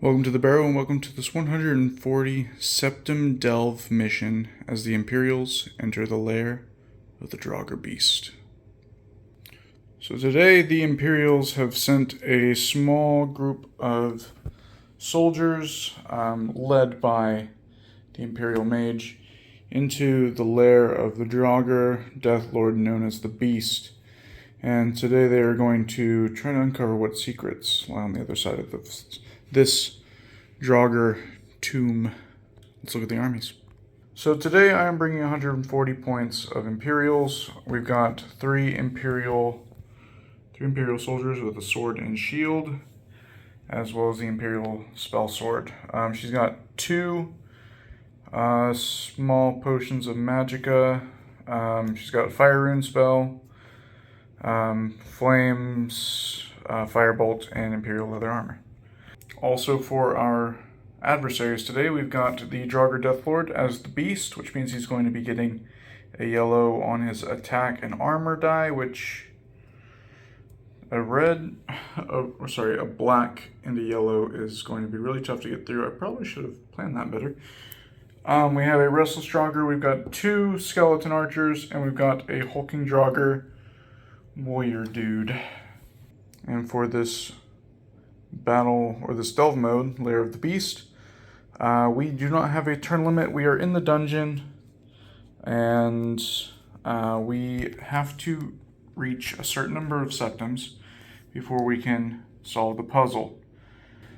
Welcome to the Barrow and welcome to this 140 Septim Delve mission as the Imperials enter the lair of the draugr beast. So today the Imperials have sent a small group of soldiers led by the Imperial Mage into the lair of the draugr death lord known as the Beast. And today they are going to try to uncover what secrets lie on the other side of this draugr tomb. Let's look at the armies. So today I am bringing 140 points of Imperials. We've got three Imperial soldiers with a sword and shield, as well as the Imperial spell sword. She's got two small potions of magicka. She's got a fire rune spell, flames, firebolt, and Imperial leather armor. Also for our adversaries today, we've got the draugr deathlord as the Beast, which means he's going to be getting a yellow on his attack and armor die, which a black and a yellow is going to be really tough to get through. I probably should have planned that better. We have a restless draugr, we've got two skeleton archers, and we've got a hulking draugr warrior dude. And for this battle, or this delve mode, Lair of the Beast, we do not have a turn limit. We are in the dungeon, and we have to reach a certain number of septims before we can solve the puzzle.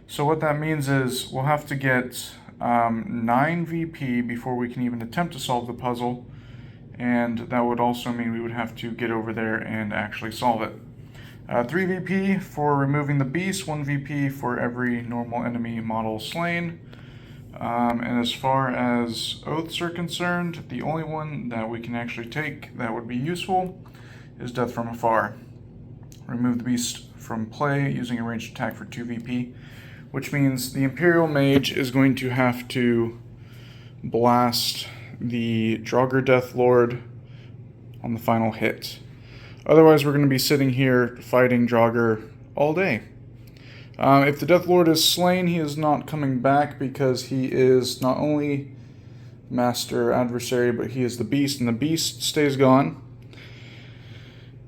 So what that means is we'll have to get 9 VP before we can even attempt to solve the puzzle, and that would also mean we would have to get over there and actually solve it. 3 VP for removing the beast, 1 VP for every normal enemy model slain. And as far as oaths are concerned, the only one that we can actually take that would be useful is Death from Afar. Remove the beast from play using a ranged attack for 2 VP, which means the Imperial Mage is going to have to blast the draugr deathlord on the final hit. Otherwise, we're going to be sitting here fighting draugr all day. If the deathlord is slain, he is not coming back because he is not only master adversary, but he is the beast, and the beast stays gone.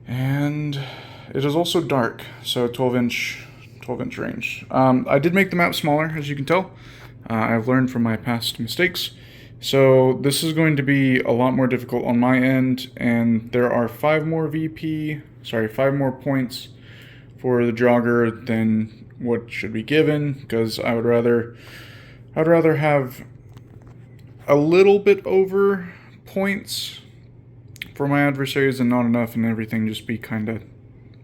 And it is also dark, so 12-inch range. I did make the map smaller, as you can tell. I've learned from my past mistakes. So this is going to be a lot more difficult on my end, and there are 5 more points for the draugr than what should be given, because I would rather have a little bit over points for my adversaries and not enough, and everything just be kind of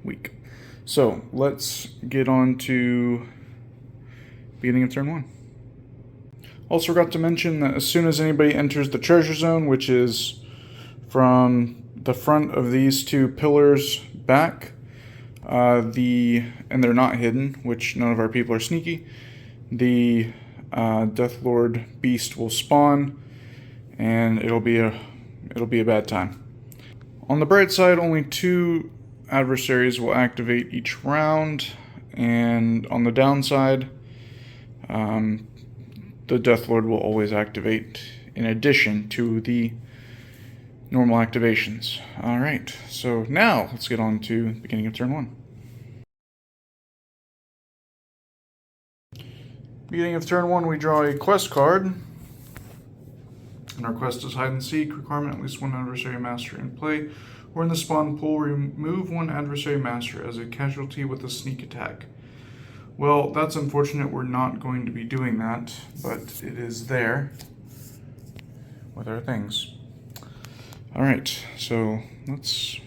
weak. So let's get on to beginning of turn 1. Also forgot to mention that as soon as anybody enters the treasure zone, which is from the front of these 2 pillars back, and they're not hidden, which none of our people are sneaky, the deathlord beast will spawn, and it'll be a bad time. On the bright side, only 2 adversaries will activate each round, and on the downside, the deathlord will always activate in addition to the normal activations. Alright, so now let's get on to the beginning of turn 1. Beginning of turn 1, we draw a quest card. And our quest is hide and seek. Requirement: at least 1 adversary master in play. Or in the spawn pool, remove 1 adversary master as a casualty with a sneak attack. Well, that's unfortunate. We're not going to be doing that, but it is there with our things. Alright, so let's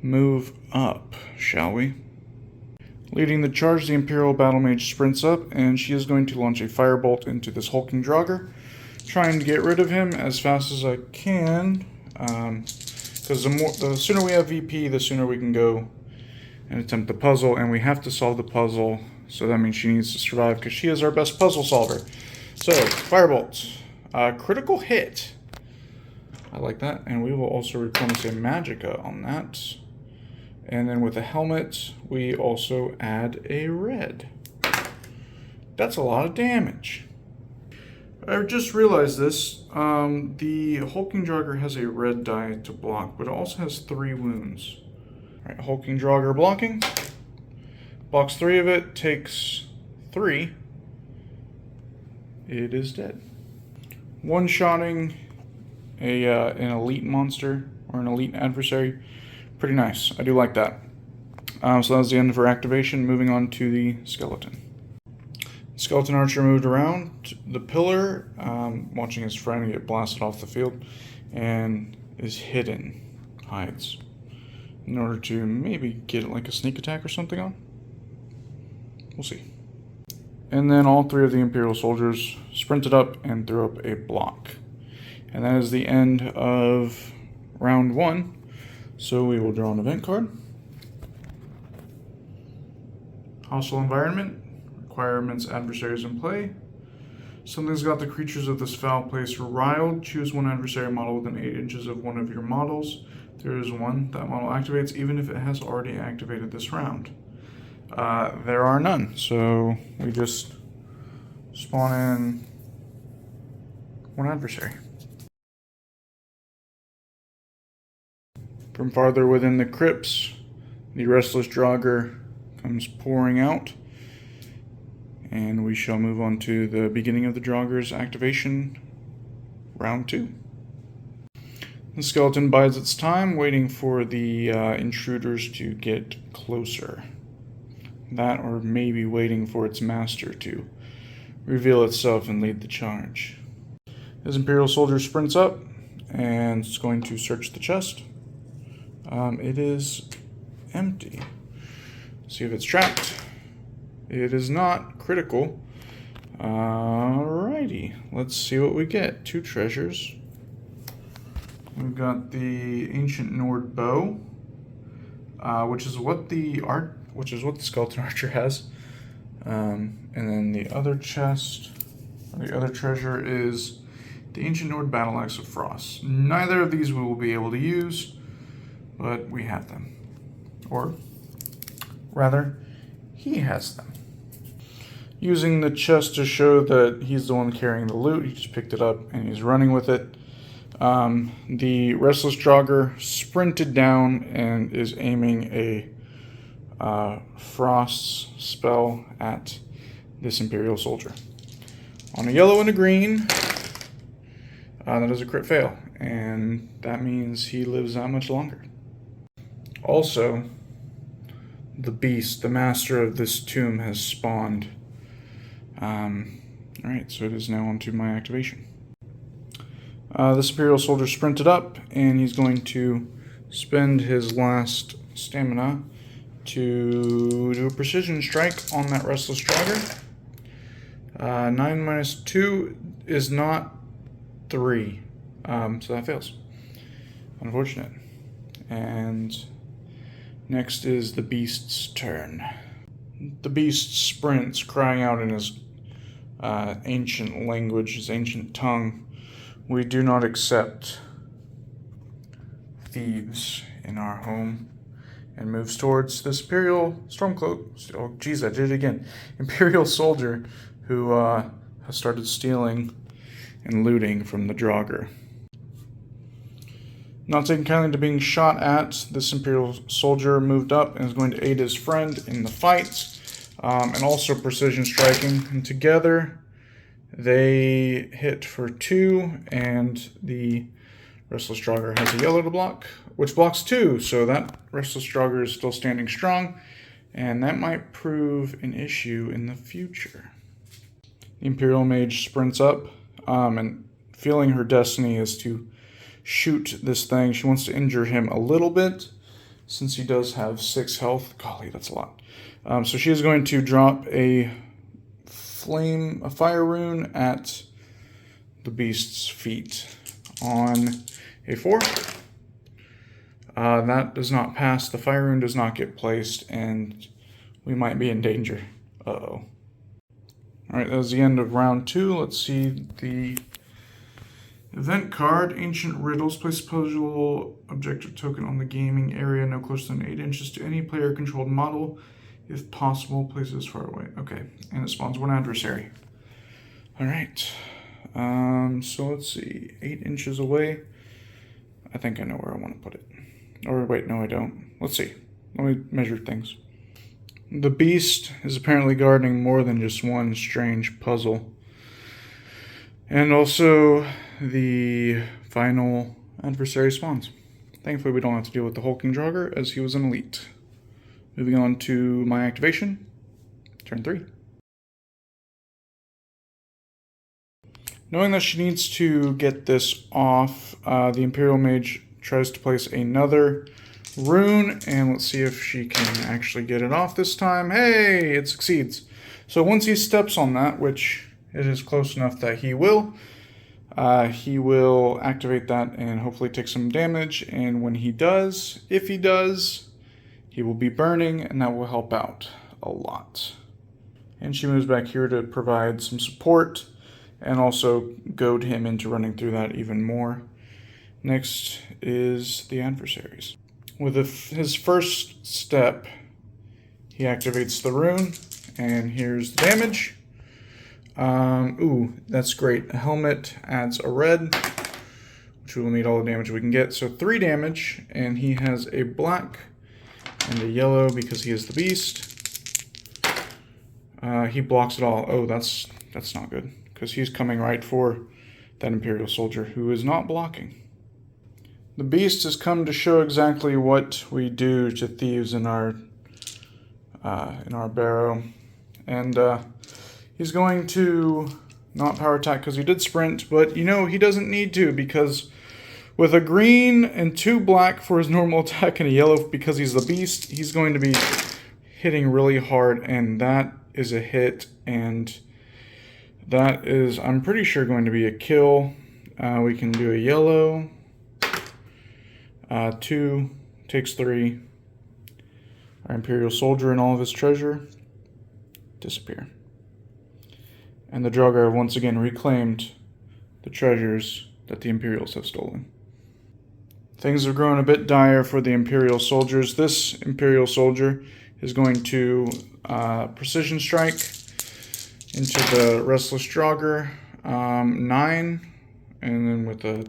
move up, shall we? Leading the charge, the Imperial Battle Mage sprints up, and she is going to launch a firebolt into this hulking draugr, trying to get rid of him as fast as I can, because the sooner we have VP, the sooner we can go and attempt the puzzle, and we have to solve the puzzle, so that means she needs to survive, because she is our best puzzle solver. So, firebolt. Critical hit. I like that, and we will also replenish a magicka on that. And then with the helmet, we also add a red. That's a lot of damage. I just realized this. The hulking draugr has a red die to block, but it also has 3 wounds. Alright, hulking draugr blocking. Blocks 3 of it, takes 3. It is dead. One-shotting an elite monster or an elite adversary. Pretty nice. I do like that. So that was the end of her activation. Moving on to the skeleton. Skeleton archer moved around the pillar, watching his friend get blasted off the field, and is hidden, hides, in order to maybe get like a sneak attack or something on. We'll see. And then all 3 of the Imperial soldiers sprinted up and threw up a block. And that is the end of round 1. So we will draw an event card. Hostile environment. Requirements: adversaries in play. Something's got the creatures of this foul place riled. Choose one adversary model within 8 inches of one of your models. There is one. That model activates even if it has already activated this round. There are none, so we just spawn in one adversary. From farther within the crypts, the restless draugr comes pouring out. And we shall move on to the beginning of the draugr's activation, round 2. The skeleton bides its time, waiting for the intruders to get closer. That, or maybe waiting for its master to reveal itself and lead the charge. His Imperial soldier sprints up and is going to search the chest. It is empty. See if it's trapped. It is not. Critical. Alrighty, let's see what we get. 2 treasures. We've got the ancient Nord bow, which is what the skeleton archer has. And then the other chest, the other treasure is the ancient Nord battle axe of frost. Neither of these we will be able to use, but we have them, or rather, he has them. Using the chest to show that he's the one carrying the loot, he just picked it up and he's running with it. The restless draugr sprinted down and is aiming a frost spell at this Imperial soldier. On a yellow and a green, that is a crit fail, and that means he lives that much longer. Also, the beast, the master of this tomb, has spawned. Alright, so it is now onto my activation. This Imperial soldier sprinted up, and he's going to spend his last stamina to do a precision strike on that restless draugr. 9 minus 2 is not 3, so that fails. Unfortunate. And next is the beast's turn. The beast sprints, crying out in his ancient language, his ancient tongue. We do not accept thieves in our home. And moves towards this Imperial Stormcloak. Oh, geez, I did it again. Imperial soldier who has started stealing and looting from the draugr. Not taking kindly to being shot at, this Imperial soldier moved up and is going to aid his friend in the fight, and also precision striking. And together, they hit for 2, and the restless draugr has a yellow to block, which blocks 2, so that restless draugr is still standing strong, and that might prove an issue in the future. The Imperial Mage sprints up, and feeling her destiny is to shoot this thing. She wants to injure him a little bit, since he does have 6 health. Golly, that's a lot. So she is going to drop a fire rune at the beast's feet on a 4. That does not pass. The fire rune does not get placed, and we might be in danger. Uh-oh. Alright, that was the end of round 2. Let's see the event card. Ancient Riddles. Place a puzzle objective token on the gaming area no closer than 8 inches to any player-controlled model. If possible, places far away. Okay, and it spawns one adversary. All right. So let's see. 8 inches away. I think I know where I want to put it. Or wait, no, I don't. Let's see. Let me measure things. The beast is apparently guarding more than just one strange puzzle. And also, the final adversary spawns. Thankfully, we don't have to deal with the hulking draugr, as he was an elite. Moving on to my activation. Turn 3. Knowing that she needs to get this off, the Imperial Mage tries to place another rune, and let's see if she can actually get it off this time. Hey, it succeeds. So once he steps on that, which it is close enough that he will activate that and hopefully take some damage, and when he does, if he does, he will be burning, and that will help out a lot. And she moves back here to provide some support and also goad him into running through that even more. Next is the adversaries. With his first step, he activates the rune, and here's the damage. Ooh, that's great. A helmet adds a red, which we will need all the damage we can get. So 3 damage, and he has a black and a yellow because he is the beast. He blocks it all. Oh, that's not good, because he's coming right for that Imperial soldier who is not blocking. The beast has come to show exactly what we do to thieves in our barrow, and he's going to not power attack because he did sprint, but you know he doesn't need to, because with a green and 2 black for his normal attack and a yellow because he's the beast, he's going to be hitting really hard, and that is a hit, and that is, I'm pretty sure, going to be a kill. We can do a yellow. 2 takes 3. Our Imperial soldier and all of his treasure disappear. And the draugr have once again reclaimed the treasures that the Imperials have stolen. Things have grown a bit dire for the Imperial soldiers. This Imperial soldier is going to precision strike into the restless draugr. 9, and then with a...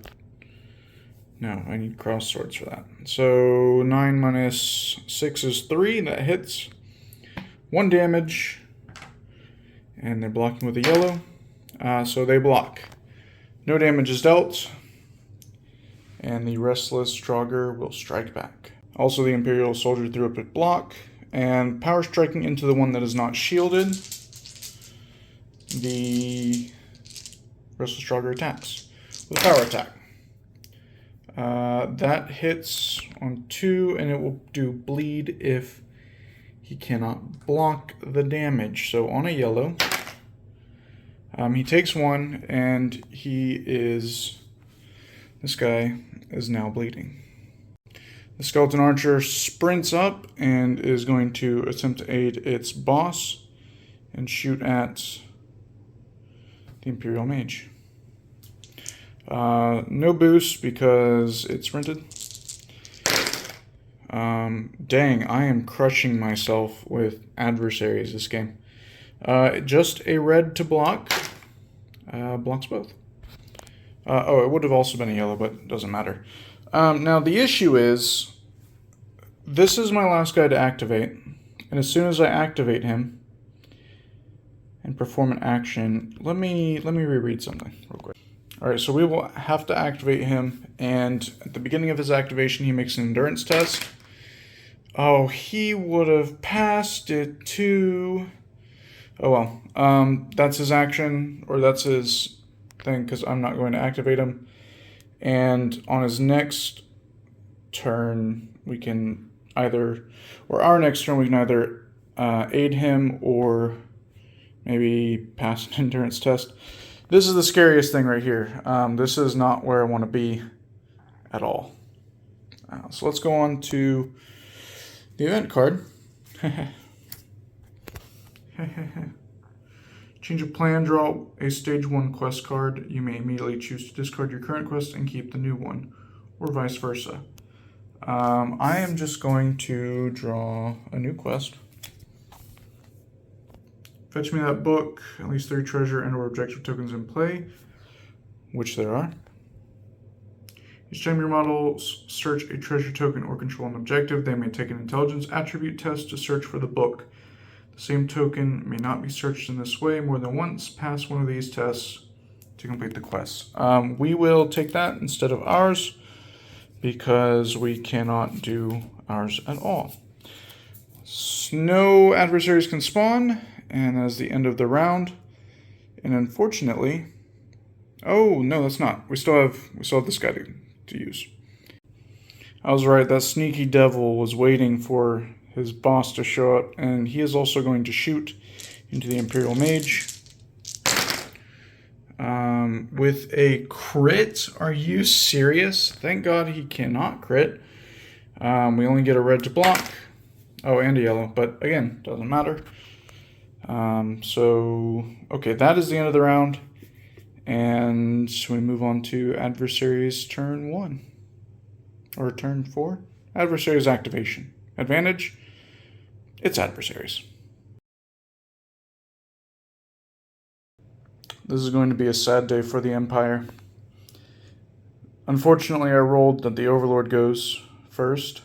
No, I need cross swords for that. So 9 minus 6 is 3. That hits. 1 damage. And they're blocking with a yellow. So they block. No damage is dealt. And the restless draugr will strike back. Also, the Imperial soldier threw up a block. And power striking into the one that is not shielded. The restless draugr attacks with a power attack. That hits on 2, and it will do bleed if he cannot block the damage. So on a yellow, he takes 1, and this guy is now bleeding. The skeleton archer sprints up and is going to attempt to aid its boss and shoot at the Imperial Mage. No boost because it sprinted. Dang, I am crushing myself with adversaries this game. Just a red to block. Blocks both. Oh, it would have also been a yellow, but it doesn't matter. Now, the issue is, this is my last guy to activate, and as soon as I activate him and perform an action, let me reread something real quick. Alright, so we will have to activate him, and at the beginning of his activation, he makes an endurance test. Oh, he would have passed it too. Oh well, that's his action, or that's his thing, because I'm not going to activate him. And on his next turn, we can either aid him or maybe pass an endurance test. This is the scariest thing right here. This is not where I want to be at all. So let's go on to the event card. Change of plan, draw a stage 1 quest card. You may immediately choose to discard your current quest and keep the new one, or vice versa. I am just going to draw a new quest. Fetch me that book, at least 3 treasure and or objective tokens in play, which there are. Each time your models search a treasure token or control an objective, they may take an intelligence attribute test to search for the book. The same token may not be searched in this way more than once. Pass one of these tests to complete the quest. We will take that instead of ours because we cannot do ours at all. No adversaries can spawn, and that is the end of the round. And unfortunately, oh no, that's not. We still have this guy to use. I was right. That sneaky devil was waiting for his boss to show up, and he is also going to shoot into the Imperial Mage with a crit. Are you serious? Thank God he cannot crit. We only get a red to block. Oh, and a yellow, but again, doesn't matter. Okay, that is the end of the round. And we move on to Adversaries turn 1. Or turn 4? Adversaries activation. Advantage, it's Adversaries. This is going to be a sad day for the Empire. Unfortunately, I rolled that the Overlord goes first.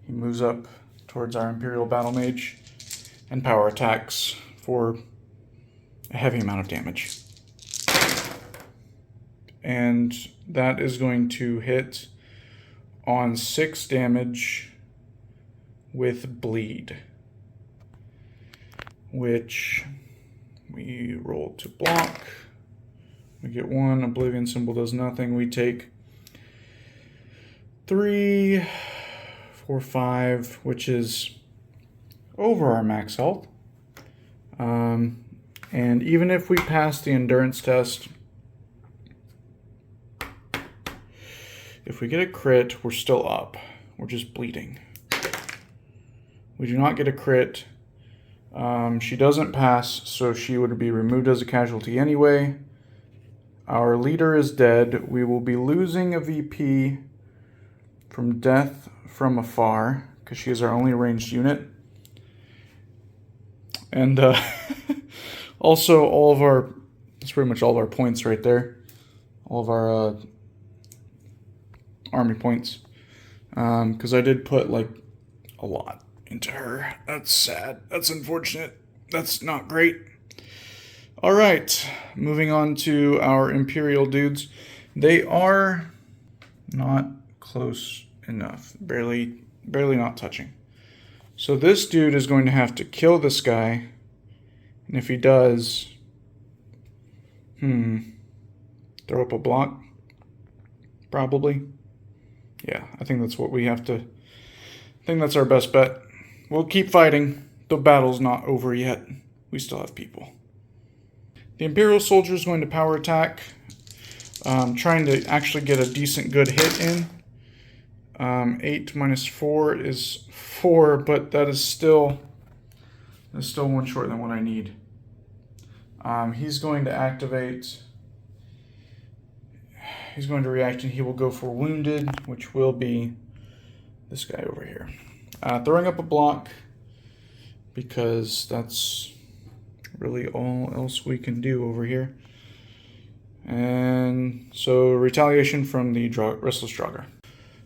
He moves up towards our Imperial Battle Mage and power attacks for a heavy amount of damage. And that is going to hit on 6 damage with bleed, which we roll to block. We get 1. Oblivion symbol does nothing. We take 3, 4, 5, which is over our max health. And even if we pass the endurance test, if we get a crit, we're still up. We're just bleeding. We do not get a crit. She doesn't pass, so she would be removed as a casualty anyway. Our leader is dead. We will be losing a VP from death from afar, because she is our only ranged unit. And also all of our, that's pretty much all of our points right there. All of our army points. Because I did put like a lot into her. That's sad. That's unfortunate. That's not great. All right, moving on to our Imperial dudes. They are not close enough. Barely not touching. So this dude is going to have to kill this guy. And if he does, throw up a block? Probably. Yeah, I think that's what we have to, I think that's our best bet. We'll keep fighting. The battle's not over yet. We still have people. The Imperial soldier is going to power attack, trying to actually get a decent good hit in. 8 minus 4 is 4, but that is still 1 shorter than what I need. He's going to activate. He's going to react, and he will go for wounded, which will be this guy over here. Throwing up a block, because that's really all else we can do over here. And so retaliation from the Restless Draugr.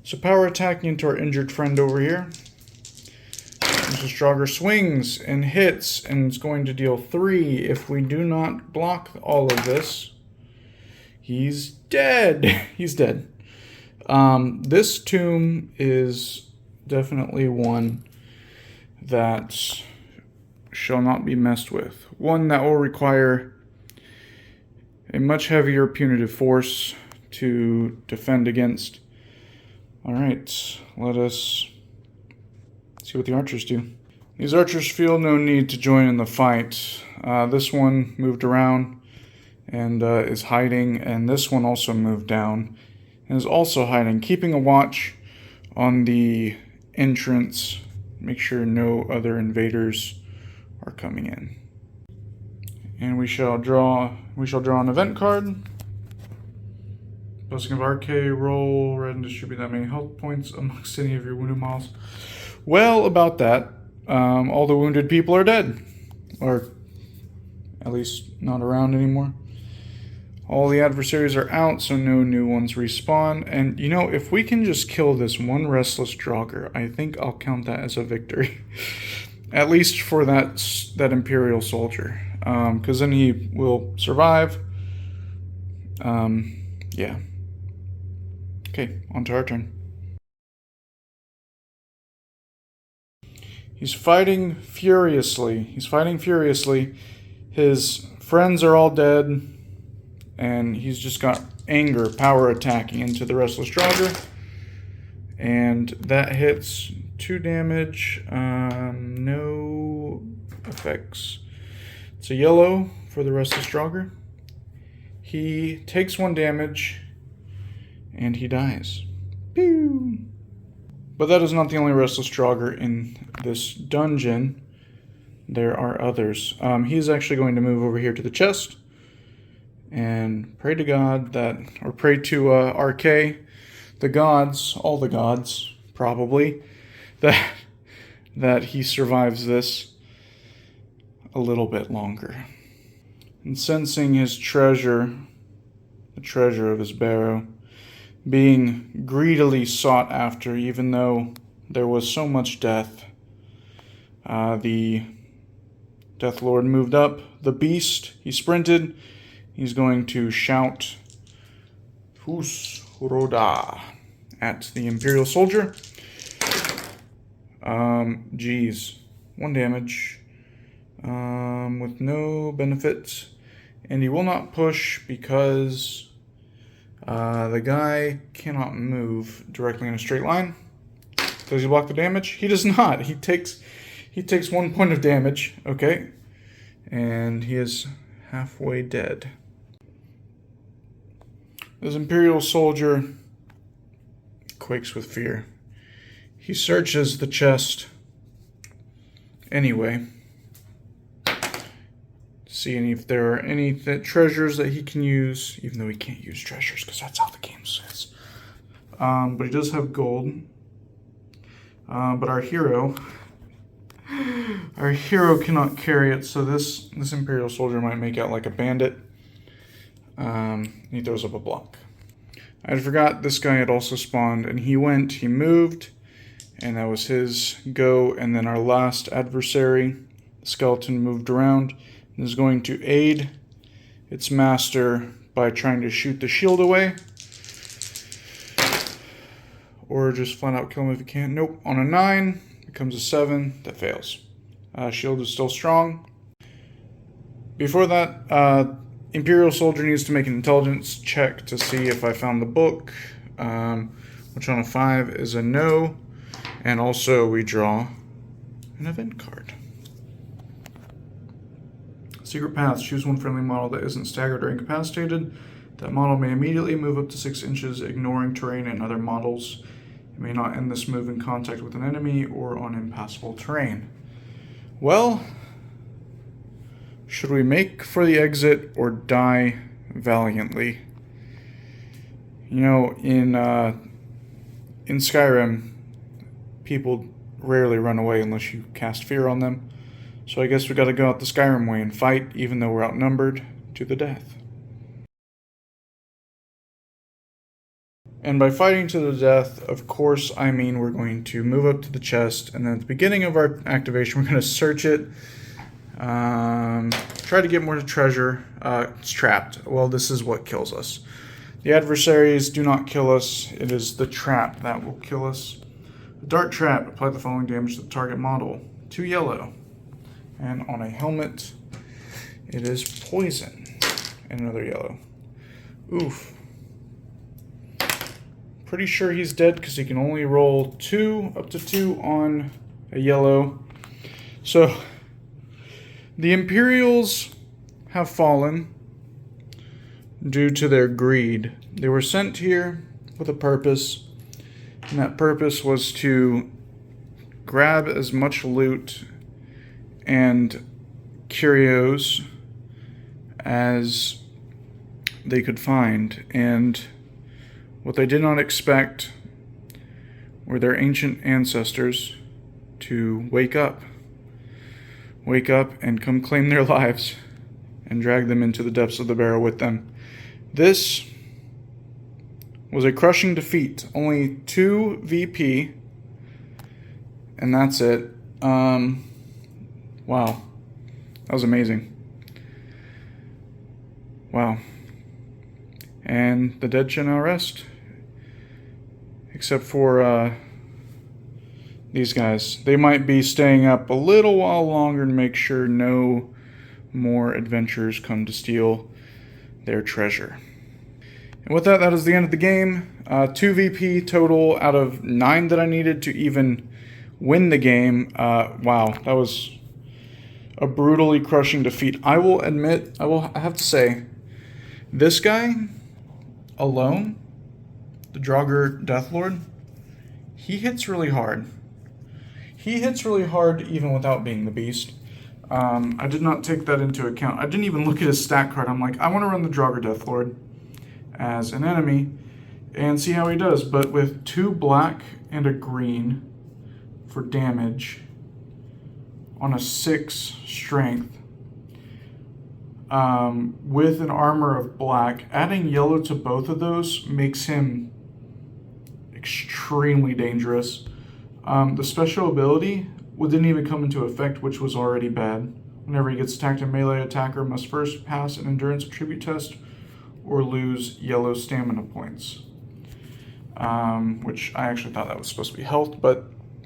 So power attacking into our injured friend over here. Restless Draugr swings and hits, and it's going to deal 3. If we do not block all of this, he's dead. He's dead. This tomb is definitely one that shall not be messed with. One that will require a much heavier punitive force to defend against. Alright, let us see what the archers do. These archers feel no need to join in the fight. This one moved around and is hiding, and this one also moved down and is also hiding, keeping a watch on the entrance. Make sure no other invaders are coming in. And we shall draw an event card. Blessing of RK, roll red and distribute that many health points amongst any of your wounded models. Well, about that, all the wounded people are dead. or at least not around anymore. All the adversaries are out, so no new ones respawn. And, you know, if we can just kill this one restless draugr, I think I'll count that as a victory. At least for that Imperial soldier. Because then he will survive. Yeah. Okay, on to our turn. He's fighting furiously. His friends are all dead. And he's just got anger, power attacking into the restless draugr. And that hits 2 damage. No effects. It's a yellow for the restless draugr. He takes 1 damage. And he dies. Pew! But that is not the only restless draugr in this dungeon. There are others. He's actually going to move over here to the chest. And pray to God that, or pray to RK, the gods, all the gods, probably, that he survives this a little bit longer. And sensing his treasure, the treasure of his barrow, being greedily sought after, even though there was so much death, the Death Lord moved up. The beast, he sprinted. He's going to shout Hus Roda at the Imperial soldier. Geez. 1 damage. With no benefit. And he will not push because the guy cannot move directly in a straight line. Does he block the damage? He does not. He takes 1 point of damage. Okay. And he is halfway dead. This Imperial soldier quakes with fear. He searches the chest anyway, seeing if there are any treasures that he can use, even though he can't use treasures because that's how the game says. But he does have gold. But our hero cannot carry it, so this Imperial soldier might make out like a bandit. He throws up a block. I forgot this guy had also spawned, and he moved, and that was his go. And then our last adversary, the skeleton, moved around and is going to aid its master by trying to shoot the shield away. Or just flat out kill him if you can. Nope, on a 9, becomes a 7, that fails. Shield is still strong. Before that, Imperial soldier needs to make an intelligence check to see if I found the book, which on a 5 is a no. And also we draw an event card. Secret paths. Choose one friendly model that isn't staggered or incapacitated. That model may immediately move up to 6 inches, ignoring terrain and other models. It may not end this move in contact with an enemy or on impassable terrain. Well, should we make for the exit or die valiantly? You know, in Skyrim, people rarely run away unless you cast fear on them. So I guess we gotta go out the Skyrim way and fight, even though we're outnumbered to the death. And by fighting to the death, of course, I mean we're going to move up to the chest, and then at the beginning of our activation, we're going to search it. Try to get more treasure. It's trapped. Well, this is what kills us. The adversaries do not kill us. It is the trap that will kill us. A dart trap. Apply the following damage to the target model. 2 yellow. And on a helmet, it is poison. And another yellow. Oof. Pretty sure he's dead because he can only roll 2, up to 2 on a yellow. So, the Imperials have fallen due to their greed. They were sent here with a purpose, and that purpose was to grab as much loot and curios as they could find. And what they did not expect were their ancient ancestors to wake up. wake up and come claim their lives and drag them into the depths of the barrow with them. This was a crushing defeat. Only 2 VP, and that's it. Wow, that was amazing. Wow. And the dead shall now rest, except for these guys. They might be staying up a little while longer to make sure no more adventurers come to steal their treasure. And with that, that is the end of the game. 2 VP total out of 9 that I needed to even win the game. Wow, that was a brutally crushing defeat. I will admit, I have to say, this guy alone, the draugr Deathlord, he hits really hard. He hits really hard even without being the beast. I did not take that into account. I didn't even look at his stat card. I'm like, I want to run the draugr Deathlord as an enemy and see how he does. But with 2 black and a green for damage on a 6 strength, with an armor of black, adding yellow to both of those makes him extremely dangerous. The special ability didn't even come into effect, which was already bad. Whenever he gets attacked, a melee attacker must first pass an endurance attribute test or lose yellow stamina points. Which I actually thought that was supposed to be health, but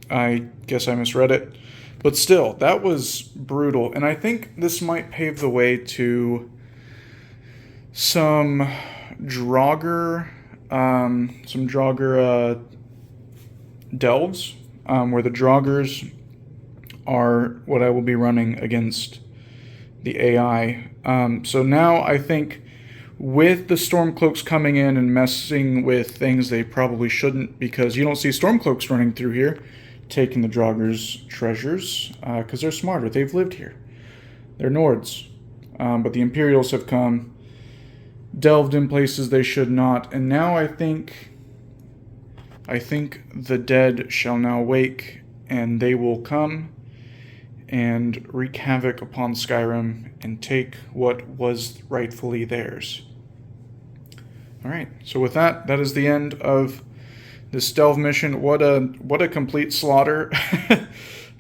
I guess I misread it. But still, that was brutal. And I think this might pave the way to some draugr delves, where the draugrs are what I will be running against the AI. So now I think with the Stormcloaks coming in and messing with things they probably shouldn't, because you don't see Stormcloaks running through here taking the draugrs' treasures, because they're smarter. They've lived here. They're Nords. But the Imperials have come, delved in places they should not, and now I think the dead shall now wake, and they will come and wreak havoc upon Skyrim and take what was rightfully theirs. Alright, so with that, that is the end of this delve mission. What a complete slaughter.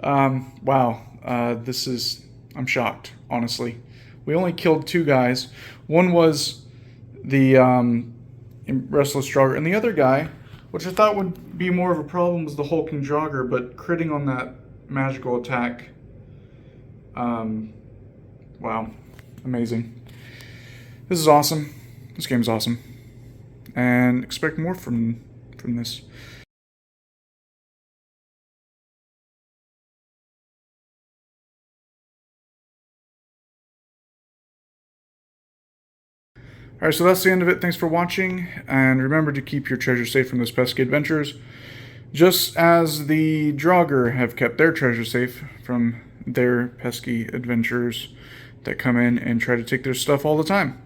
Wow, I'm shocked, honestly. We only killed 2 guys. One was the Restless Draugr, and the other guy, which I thought would be more of a problem, was the Hulking Draugr, but critting on that magical attack. Wow, amazing. This is awesome. This game's awesome. And expect more from this. Alright, so that's the end of it. Thanks for watching, and remember to keep your treasure safe from those pesky adventurers, just as the draugr have kept their treasure safe from their pesky adventurers that come in and try to take their stuff all the time.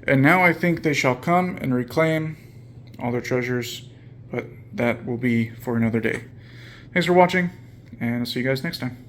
And now I think they shall come and reclaim all their treasures, but that will be for another day. Thanks for watching, and I'll see you guys next time.